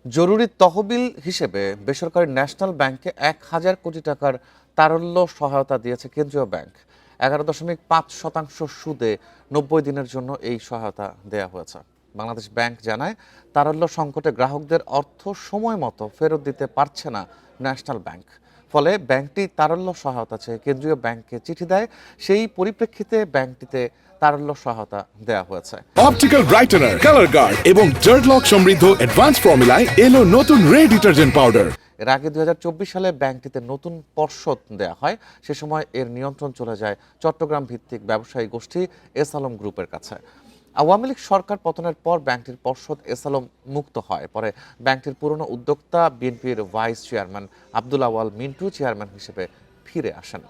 জরুরি তহবিল হিসেবে বেসরকারি ন্যাশনাল ব্যাংকে ১,০০০ কোটি টাকার তারল্য সহায়তা দিয়েছে কেন্দ্রীয় ব্যাংক। ১১.৫% সুদে ৯০ দিনের জন্য এই সহায়তা দেয়া হয়েছে। বাংলাদেশ ব্যাংক জানায়, তারল্য সংকটে গ্রাহকদের অর্থ সময় মতো ফেরত দিতে পারছে না ন্যাশনাল ব্যাংক। ফলে ব্যাংকটি তারল্য সহায়তা চেয়ে কেন্দ্রীয় ব্যাংককে চিঠি দেয়। সেই পরিপ্রেক্ষিতে ব্যাংকটিতে তারল্য সহায়তা দেয়া হয়েছে। অপটিক্যাল ব্রাইটেনার, কালার গার্ড এবং জার্ড লক সমৃদ্ধ অ্যাডভান্স ফর্মুলায় এলো নতুন রে ডিটারজেন্ট পাউডার। এর আগে ২০২৪ সালে ব্যাংকটিতে নতুন পর্ষদ দেয়া হয়। সে সময় এর নিয়ন্ত্রণ চলে যায় চট্টগ্রাম ভিত্তিক ব্যবসায়ী গোষ্ঠী এস আলম গ্রুপের কাছে। আওয়ামী লীগ সরকার পতনের পর ব্যাংকটির পর্ষদ এস আলম মুক্ত হয়। পরে ব্যাংকটির পুরনো উদ্যোক্তা বিএনপির ভাইস চেয়ারম্যান আব্দুল আওয়াল মিন্টু চেয়ারম্যান হিসেবে ফিরে আসেন।